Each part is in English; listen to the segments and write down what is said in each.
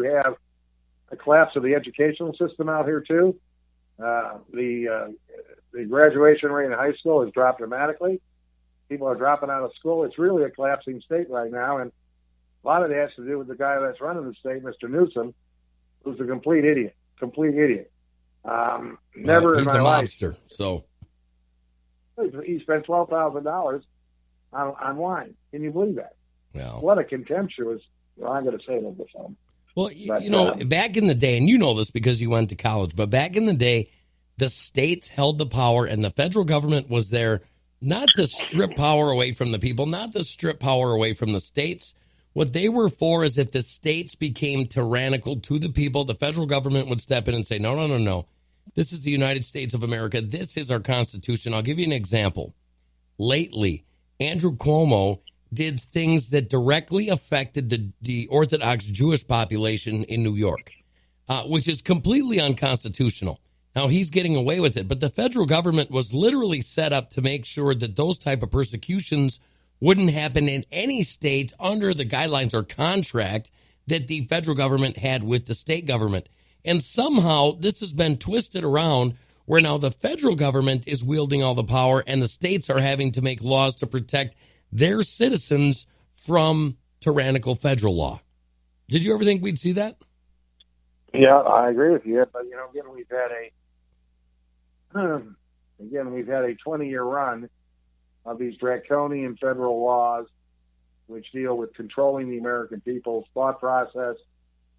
have a collapse of the educational system out here too. The graduation rate in high school has dropped dramatically. People are dropping out of school. It's really a collapsing state right now, and a lot of it has to do with the guy that's running the state, Mr. Newsom, who's a complete idiot. Never in my life. He's a mobster, so. He spent $12,000 on wine. Can you believe that? No. What a contemptuous. Well, I'm going to say it over the phone. Well, back in the day, and you know this because you went to college, but back in the day, the states held the power and the federal government was there not to strip power away from the people, not to strip power away from the states. What they were for is if the states became tyrannical to the people, the federal government would step in and say, no. This is the United States of America. This is our Constitution. I'll give you an example. Lately, Andrew Cuomo did things that directly affected the Orthodox Jewish population in New York, which is completely unconstitutional. Now, he's getting away with it, but the federal government was literally set up to make sure that those type of persecutions wouldn't happen in any state under the guidelines or contract that the federal government had with the state government. And somehow this has been twisted around where now the federal government is wielding all the power and the states are having to make laws to protect their citizens from tyrannical federal law. Did you ever think we'd see that? Yeah, I agree with you. But, again, we've had a 20-year run of these draconian federal laws which deal with controlling the American people's thought process,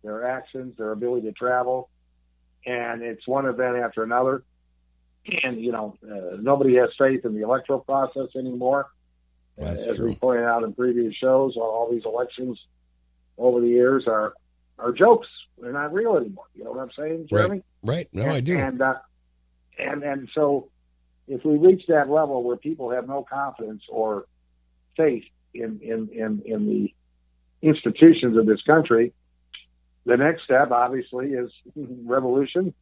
their actions, their ability to travel. And it's one event after another. And, nobody has faith in the electoral process anymore. As we pointed out in previous shows, all these elections over the years are jokes. They're not real anymore. You know what I'm saying, Jeremy? Right. No, I do. And so if we reach that level where people have no confidence or faith in the institutions of this country, the next step, obviously, is revolution,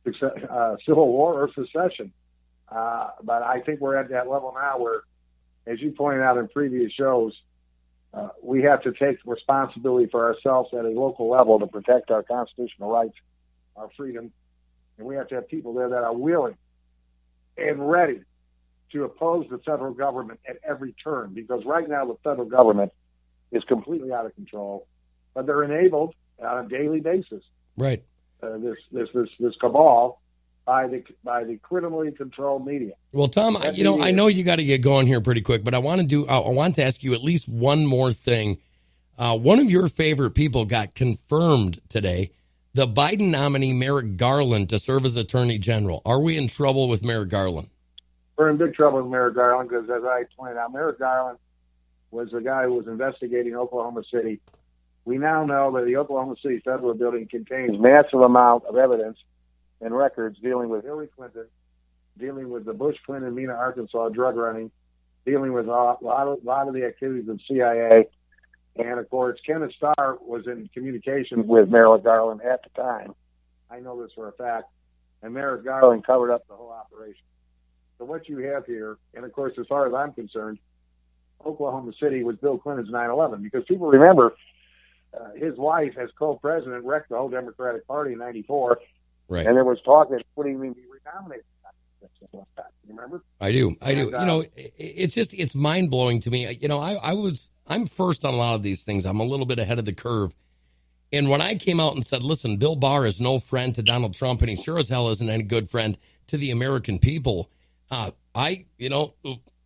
civil war, or secession. But I think we're at that level now where, as you pointed out in previous shows, we have to take responsibility for ourselves at a local level to protect our constitutional rights, our freedom, and we have to have people there that are willing and ready to oppose the federal government at every turn, because right now the federal government is completely out of control, but they're enabled on a daily basis. Right. This cabal by the criminally controlled media. Well, Tom, I know you got to get going here pretty quick, but I want to ask you at least one more thing. One of your favorite people got confirmed today, the Biden nominee Merrick Garland to serve as Attorney General. Are we in trouble with Merrick Garland? We're in big trouble with Merrick Garland because, as I pointed out, Merrick Garland was the guy who was investigating Oklahoma City. We now know that the Oklahoma City Federal Building contains massive amount of evidence and records dealing with Hillary Clinton, dealing with the Bush-Clinton, Mena, Arkansas drug running, dealing with a lot of the activities of CIA. And, of course, Kenneth Starr was in communication with Merrick Garland at the time. I know this for a fact. And Merrick Garland covered up the whole operation. So what you have here, and, of course, as far as I'm concerned, Oklahoma City was Bill Clinton's 9/11, because people remember his wife, as co-president, wrecked the whole Democratic Party in 94. Right. And there was talk that he wouldn't even be renominated. You remember? I do. It's mind blowing to me. I'm first on a lot of these things. I'm a little bit ahead of the curve. And when I came out and said, listen, Bill Barr is no friend to Donald Trump, and he sure as hell isn't any good friend to the American people, I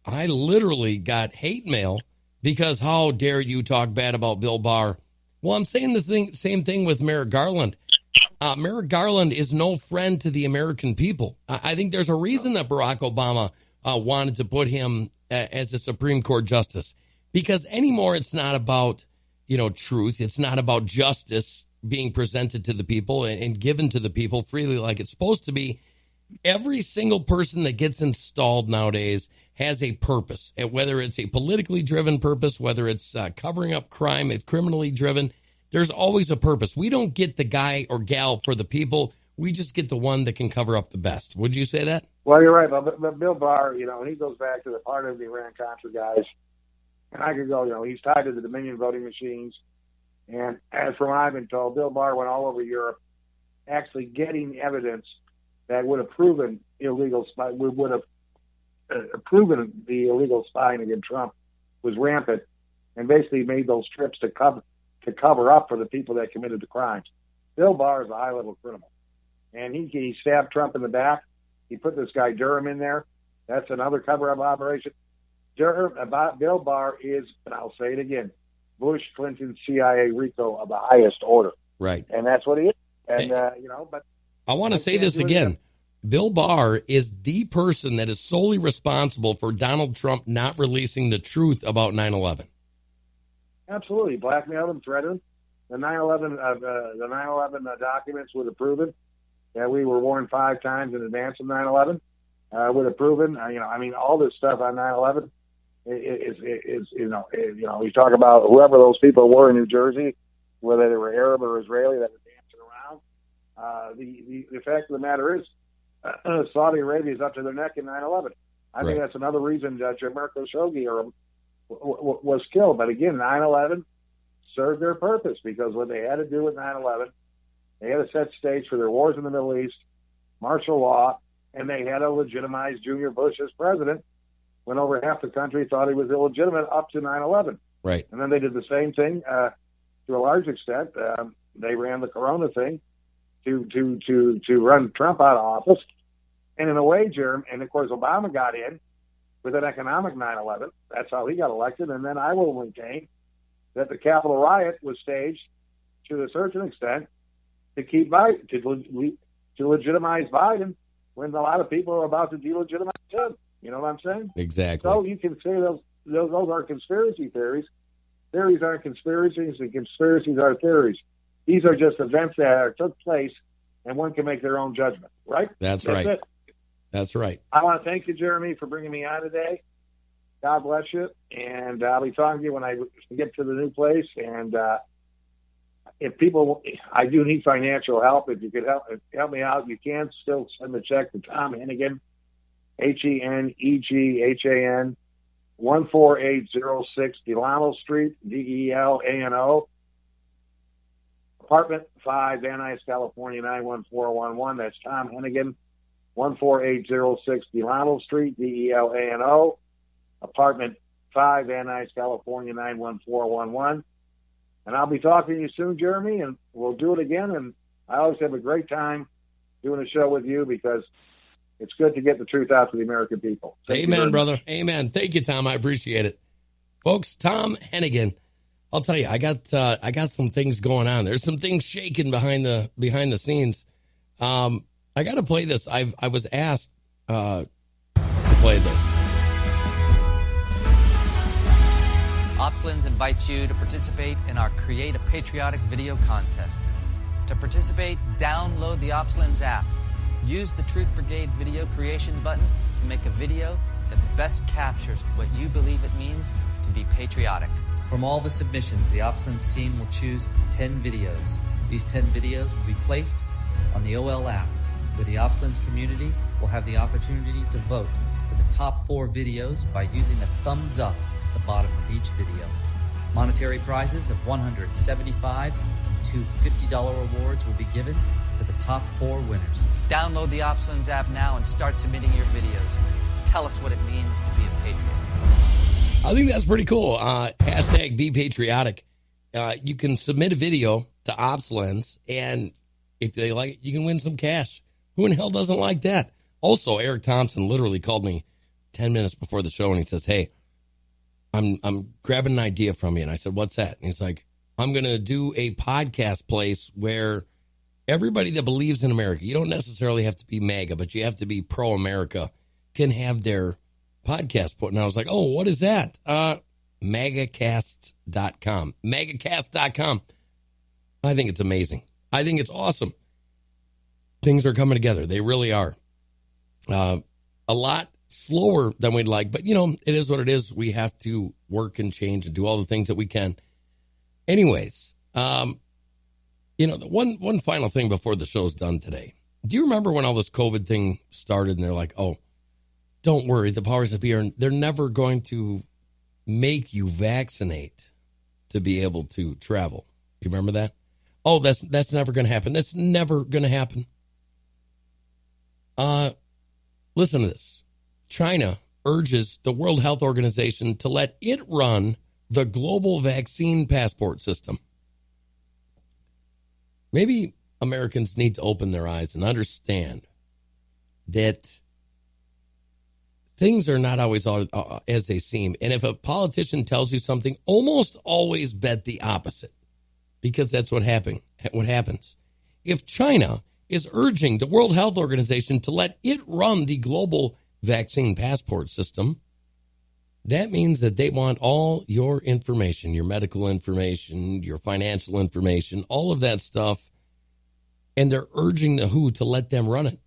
literally got hate mail because how dare you talk bad about Bill Barr? Well, I'm saying the same thing with Merrick Garland. Merrick Garland is no friend to the American people. I think there's a reason that Barack Obama wanted to put him as a Supreme Court justice, because anymore it's not about, truth. It's not about justice being presented to the people and given to the people freely like it's supposed to be. Every single person that gets installed nowadays has a purpose, whether it's a politically driven purpose, whether it's covering up crime, it's criminally driven. There's always a purpose. We don't get the guy or gal for the people. We just get the one that can cover up the best. Would you say that? Well, you're right. But Bill Barr, he goes back to the part of the Iran-Contra guys. And I could go, he's tied to the Dominion voting machines. And as from what I've been told, Bill Barr went all over Europe, actually getting evidence that would have proven would have proven the illegal spying against Trump was rampant, and basically made those trips to cover up for the people that committed the crimes. Bill Barr is a high-level criminal, and he stabbed Trump in the back. He put this guy Durham in there. That's another cover-up operation. Bill Barr is, and I'll say it again, Bush, Clinton, CIA, RICO of the highest order. Right. And that's what he is. And, but I want to say this again. Bill Barr is the person that is solely responsible for Donald Trump not releasing the truth about 9/11. Absolutely. Blackmailed him, threatened him. The 9/11 documents would have proven that we were warned 5 times in advance of 9/11. Would have proven, all this stuff on 9/11 is you talk about whoever those people were in New Jersey, whether they were Arab or Israeli that were dancing around. The fact of the matter is, Saudi Arabia is up to their neck in 9/11. I think that's another reason Jamal Khashoggi was killed. But again, 9/11 served their purpose, because what they had to do with 9/11, they had to set stage for their wars in the Middle East, martial law, and they had to legitimize Junior Bush as president when over half the country thought he was illegitimate up to 9/11. Right. And then they did the same thing to a large extent. They ran the Corona thing to run Trump out of office. And in a way, Jeremy, and of course Obama got in with an economic 9/11. That's how he got elected. And then I will maintain that the Capitol riot was staged to a certain extent to keep Biden, to legitimize Biden when a lot of people are about to delegitimize him. You know what I'm saying? Exactly. So you can say those are conspiracy theories. Theories aren't conspiracies, and conspiracies are theories. These are just events that took place, and one can make their own judgment, right? That's right. It. That's right. I want to thank you, Jeremy, for bringing me on today. God bless you, and I'll be talking to you when I get to the new place. And if people, I do need financial help. If you could help me out, you can still send the check to Tom Hennigan, HENEGHAN, 14806 Delano Street, DELANO, Apartment 5, Van Nuys, California, 91411. That's Tom Hennigan, 14806 Delano Street, DELANO, Apartment 5, Van Nuys, California, 91411. And I'll be talking to you soon, Jeremy, and we'll do it again. And I always have a great time doing a show with you, because it's good to get the truth out to the American people. Amen, brother. Amen. Thank you, Tom. I appreciate it. Folks, Tom Hennigan. I'll tell you, I got some things going on. There's some things shaking behind the scenes. I got to play this. I was asked to play this. Opslands invites you to participate in our Create a Patriotic Video contest. To participate, download the Opslands app. Use the Truth Brigade video creation button to make a video that best captures what you believe it means to be patriotic. From all the submissions, the Opslands team will choose 10 videos. These 10 videos will be placed on the OL app, where the Opslands community will have the opportunity to vote for the top 4 videos by using a thumbs up at the bottom of each video. Monetary prizes of $175 and 2 $50 awards will be given to the top 4 winners. Download the Opslands app now and start submitting your videos. Tell us what it means to be a patriot. I think that's pretty cool. Hashtag Be Patriotic. You can submit a video to Opslands, and if they like it, you can win some cash. Who in hell doesn't like that? Also, Eric Thompson literally called me 10 minutes before the show, and he says, "Hey, I'm grabbing an idea from you." And I said, "What's that?" And he's like, "I'm going to do a podcast place where everybody that believes in America, you don't necessarily have to be MAGA, but you have to be pro-America, can have their podcast put." And I was like, "Oh, what is that?" MAGAcasts.com. MAGAcast.com. I think it's amazing. I think it's awesome. Things are coming together. They really are. A lot slower than we'd like, but, it is what it is. We have to work and change and do all the things that we can. Anyways, the one final thing before the show's done today. Do you remember when all this COVID thing started and they're like, "Oh, don't worry, the powers that be they're never going to make you vaccinate to be able to travel"? You remember that? Oh, that's never going to happen. That's never going to happen. Listen to this. China urges the World Health Organization to let it run the global vaccine passport system. Maybe Americans need to open their eyes and understand that things are not always as they seem. And if a politician tells you something, almost always bet the opposite, because that's what happens. If China is urging the World Health Organization to let it run the global vaccine passport system, that means that they want all your information, your medical information, your financial information, all of that stuff, and they're urging the WHO to let them run it.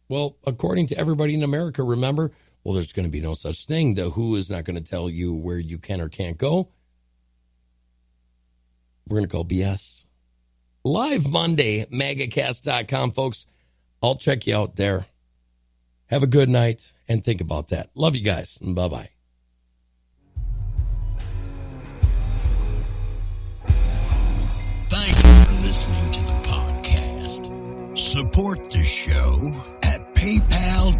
Well, according to everybody in America, remember, well, there's going to be no such thing. The WHO is not going to tell you where you can or can't go. We're going to call BS. Live Monday, MAGAcast.com, folks. I'll check you out there. Have a good night and think about that. Love you guys. Bye-bye. Thank you for listening to the podcast. Support the show at paypal.me/UJHLIVE.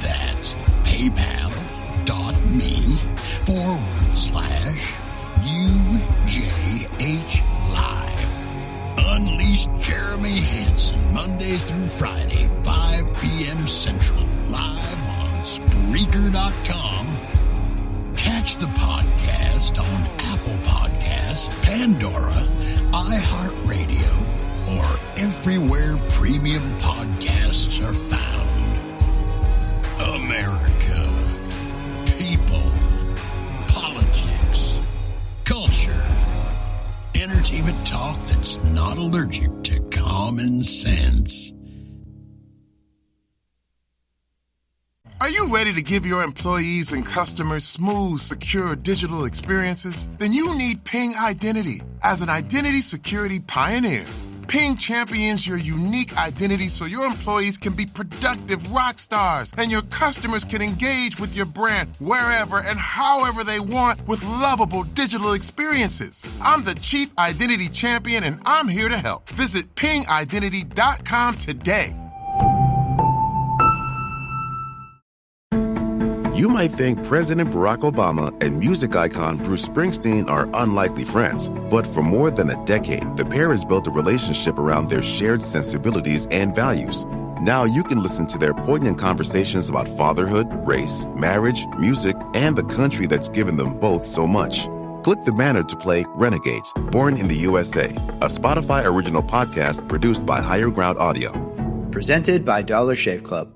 That's paypal.me/UJHLive. Unleashed Jeremy Hanson, Monday through Friday, 5 p.m. Central, live on Spreaker.com. Catch the podcast on Apple Podcasts, Pandora, iHeartRadio, or everywhere premium podcasts are found. America. People. Politics. Culture. Entertainment talk that's not allergic to common sense. Are you ready to give your employees and customers smooth, secure digital experiences? Then you need Ping Identity. As an identity security pioneer, Ping champions your unique identity so your employees can be productive rock stars and your customers can engage with your brand wherever and however they want with lovable digital experiences. I'm the Chief Identity Champion and I'm here to help. Visit pingidentity.com today. You might think President Barack Obama and music icon Bruce Springsteen are unlikely friends, but for more than a decade, the pair has built a relationship around their shared sensibilities and values. Now you can listen to their poignant conversations about fatherhood, race, marriage, music, and the country that's given them both so much. Click the banner to play Renegades, Born in the USA, a Spotify original podcast produced by Higher Ground Audio. Presented by Dollar Shave Club.